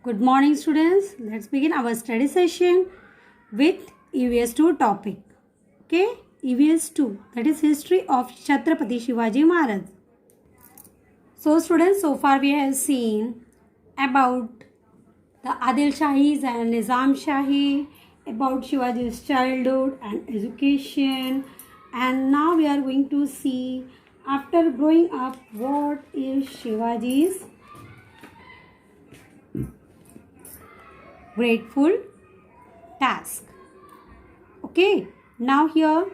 Good morning, students. Let's begin our study session with EVS 2 topic. Okay, EVS 2, that is History of Chhatrapati Shivaji Maharaj. So, students, so far we have seen about the Adil Shahis and Nizam Shahi, about Shivaji's childhood and education, and now we are going to see after growing up what is Shivaji's grateful task. Okay, now here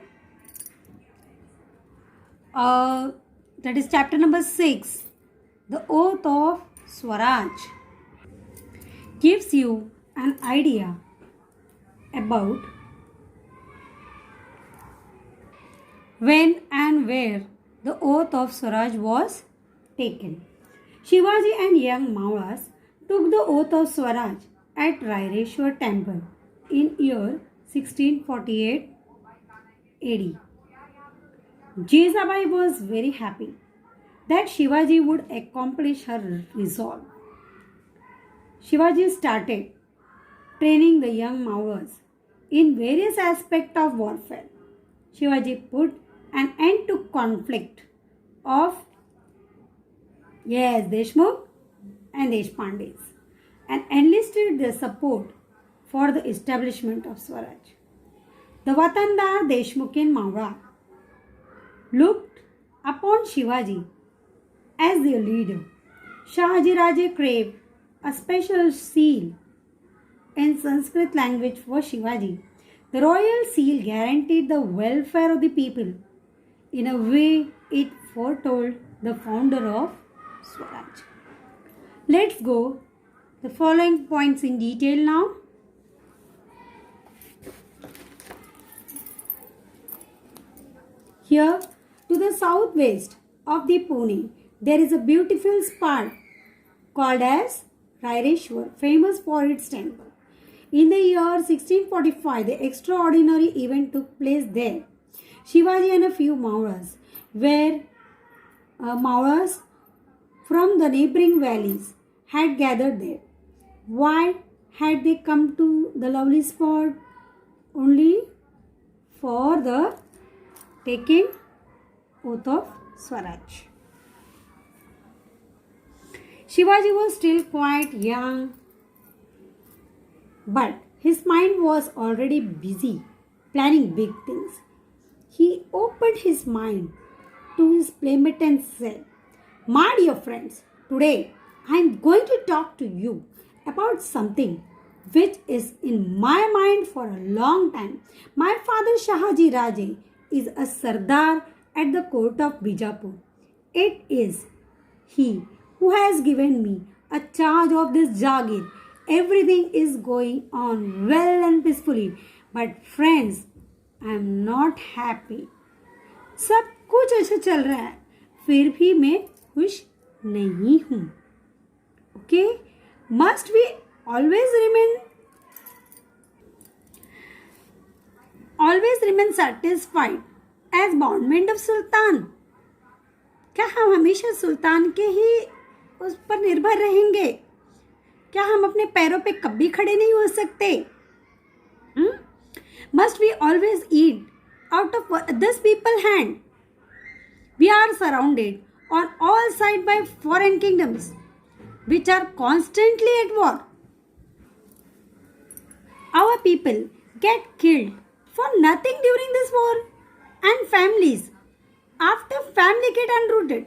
that is chapter number 6, the oath of Swaraj, gives you an idea about when and where the oath of Swaraj was taken. Shivaji and young Maulas took the oath of Swaraj at Raireshwar temple in year 1648 AD. Jizabai was very happy that Shivaji would accomplish her resolve. Shivaji started training the young Maulas in various aspects of warfare. Shivaji put an end to conflict of Deshmukh and Deshpandes and enlisted their support for the establishment of Swaraj. The Watandar Deshmukhin Maura looked upon Shivaji as their leader. Shahaji Raje craved a special seal in Sanskrit language for Shivaji. The royal seal guaranteed the welfare of the people. In a way, it foretold the founder of Swaraj. Let's go the following points in detail now. Here, to the southwest of the Pune, there is a beautiful spot called as Raireshwar, famous for its temple. In the year 1645, the extraordinary event took place there. Shivaji and a few Mauras from the neighboring valleys had gathered there. Why had they come to the lovely spot? Only for the taking oath of Swaraj. Shivaji was still quite young, but his mind was already busy planning big things. He opened his mind to his playmate and said, "My dear friends, today I am going to talk to you about something which is in my mind for a long time. My father Shahaji Raje is a Sardar at the court of Bijapur. It is he who has given me a charge of this Jagir. Everything is going on well and peacefully. But friends, I am not happy. सब कुछ अच्छा चल रहा है, फिर भी मैं खुश नहीं हूँ. Okay? Must we always remain satisfied as bondmen of Sultan? क्या हम हमेशा सुल्तान के ही उस पर निर्भर रहेंगे? क्या हम अपने पैरों पे कभी खड़े नहीं हो सकते? Must we always eat out of others people's hand? We are surrounded on all sides by foreign kingdoms which are constantly at war. Our people get killed for nothing during this war, and families after family get uprooted.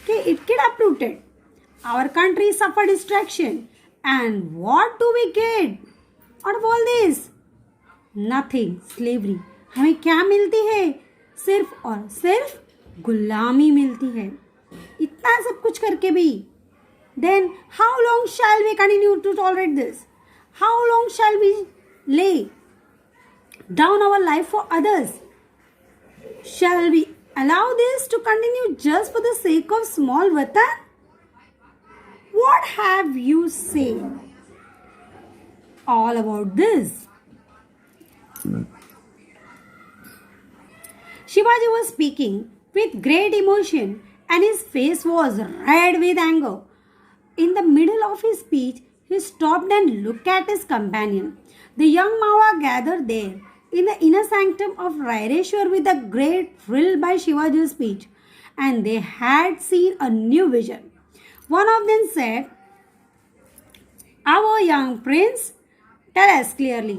Okay, it get uprooted. Our country suffer distraction, and what do we get out of all this? Nothing. Slavery. हमें क्या मिलती है? सिर्फ और सिर्फ गुलामी मिलती है. इतना सब कुछ करके भी. Then how long shall we continue to tolerate this? How long shall we lay down our life for others? Shall we allow this to continue just for the sake of small Vatan? What have you said all about this? Shivaji was speaking with great emotion and his face was red with anger. In the middle of his speech, he stopped and looked at his companion. The young Mawa gathered there in the inner sanctum of Raireshwar with a great thrill by Shivaji's speech, and they had seen a new vision. One of them said, "Our young prince, tell us clearly,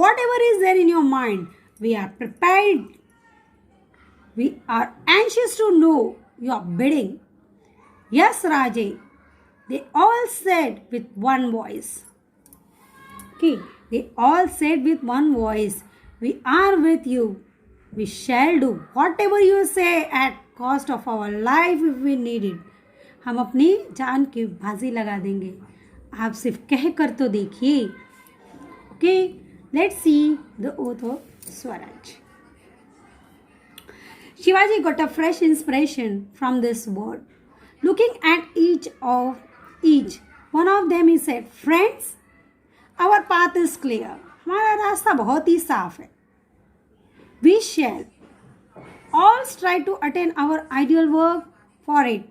whatever is there in your mind, we are prepared. We are anxious to know your bidding." "Yes, Rajay," they all said with one voice. Okay, they all said with one voice, "We are with you. We shall do whatever you say at cost of our life if we need it." हम अपनी जान की बाजी लगा देंगे, आप सिर्फ कह कर तो देखिए. Okay, let's see the oath of Swaraj. Shivaji got a fresh inspiration from this word. Looking at each one of them, he said, "Friends, our path is clear." हमारा रास्ता बहुत ही साफ है. We shall all strive to attain our ideal work for it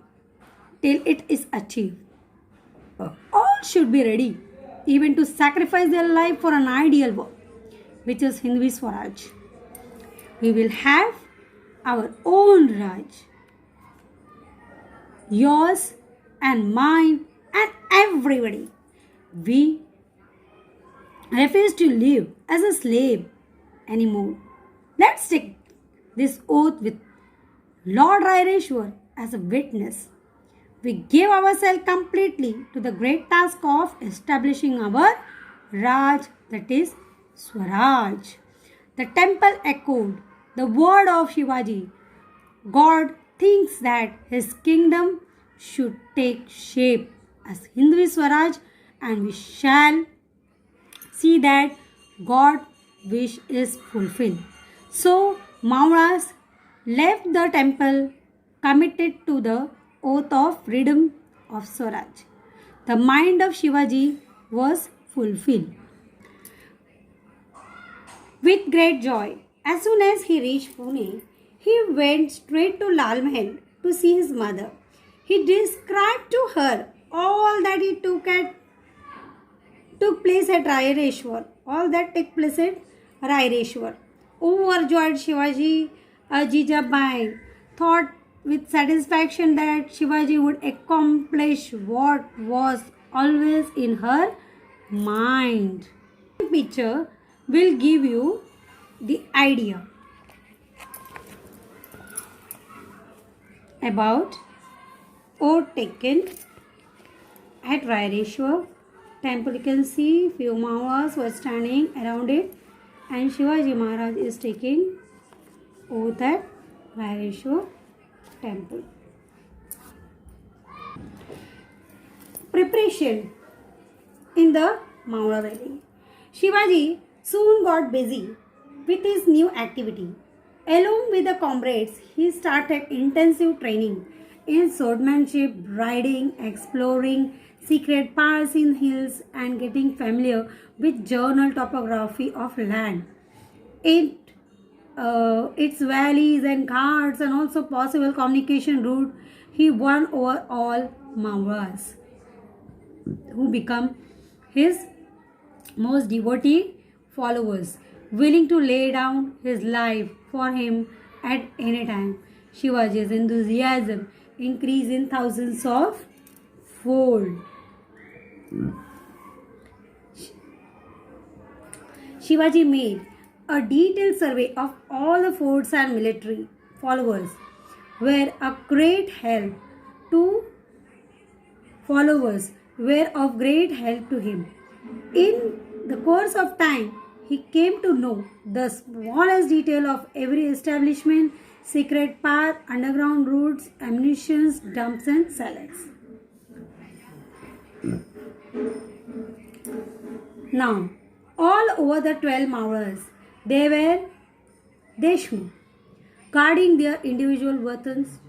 till it is achieved. All should be ready even to sacrifice their life for an ideal work, which is Hindu Swaraj. We will have our own Raj, yours and mine and everybody. We refuse to live as a slave anymore. Let's take this oath with Lord Raireshwar as a witness. We give ourselves completely to the great task of establishing our Raj, that is Swaraj. The temple echoed the word of Shivaji. God thinks that his kingdom should take shape as Hindu Swaraj, and we shall see that God's wish is fulfilled. So Mauras left the temple committed to the oath of freedom of Swaraj. The mind of Shivaji was fulfilled. With great joy, as soon as he reached Pune, he went straight to Lal Mahal to see his mother. He described to her all that took place at Raireshwar. All that took place at Raireshwar. Overjoyed, Shivaji Jijabai thought with satisfaction that Shivaji would accomplish what was always in her mind. This picture will give you the idea about oath taken at Raireshwar temple. You can see few Mawas were standing around it, and Shivaji Maharaj is taking oath at Raireshwar temple. Preparation in the Maura Valley. Shivaji soon got busy with his new activity. Along with the comrades, he started intensive training in swordsmanship, riding, exploring secret paths in hills, and getting familiar with journal topography of land, its valleys and ghats, and also possible communication route. He won over all Mauras, who become his most devoted followers, willing to lay down his life for him at any time. Shivaji's enthusiasm increased in thousands of fold. Shivaji made a detailed survey of all the forts and military followers were of great help to him. In the course of time, he came to know the smallest detail of every establishment, secret path, underground routes, ammunition dumps, and cellars. Now, all over the 12 Mauras, they were Deshmukh, guarding their individual weapons,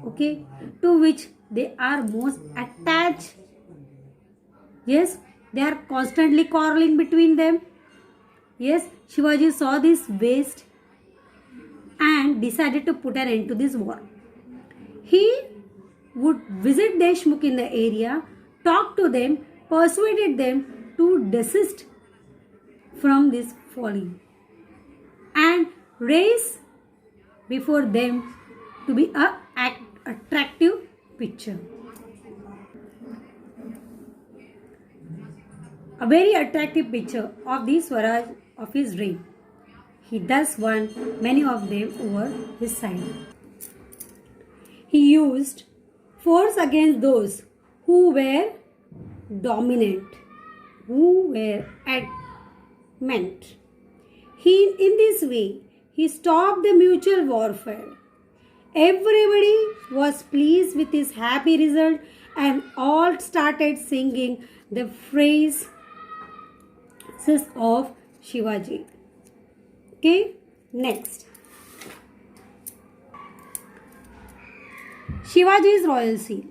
okay, to which they are most attached. Yes, they are constantly quarreling between them. Yes, Shivaji saw this waste and decided to put an end to this war. He would visit Deshmukh in the area talked to them, persuaded them to desist from this folly, and raise before them to be a attractive picture. A very attractive picture of the Swaraj of his reign. He thus won many of them over his side. He used force against those who were dominant, who were adamant. In this way, he stopped the mutual warfare. Everybody was pleased with his happy result and all started singing the phrases of Shivaji. Okay, next. Shivaji's royal seal.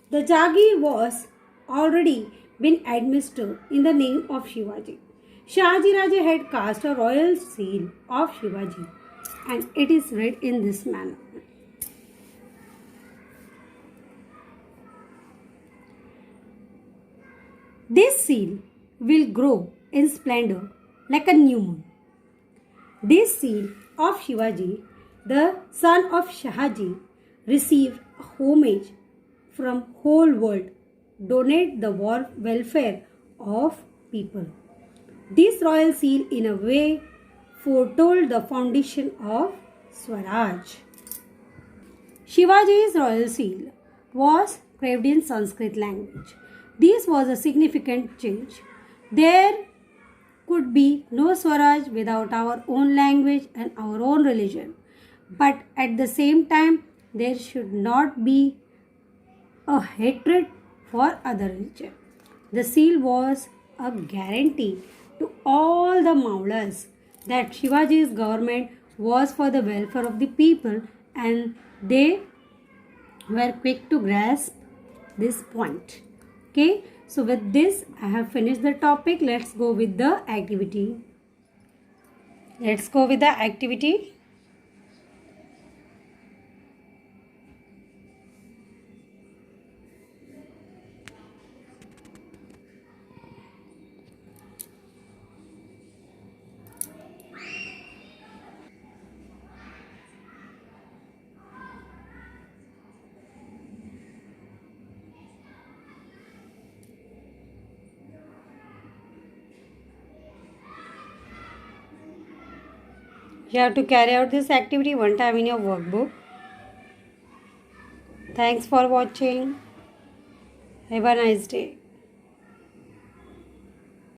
The Jagir was already been administered in the name of Shivaji. Shahaji Raja had cast a royal seal of Shivaji, and it is read in this manner. This seal will grow in splendor like a new moon. This seal of Shivaji, the son of Shahaji, received homage from whole world, donate the welfare of people. This royal seal in a way foretold the foundation of Swaraj. Shivaji's royal seal was carved in Sanskrit language. This was a significant change. There could be no Swaraj without our own language and our own religion. But at the same time, there should not be a hatred for other religion. The seal was a guarantee to all the Maulas that Shivaji's government was for the welfare of the people, and they were quick to grasp this point. Okay, so with this I have finished the topic. Let's go with the activity. You have to carry out this activity one time in your workbook. Thanks for watching. Have a nice day.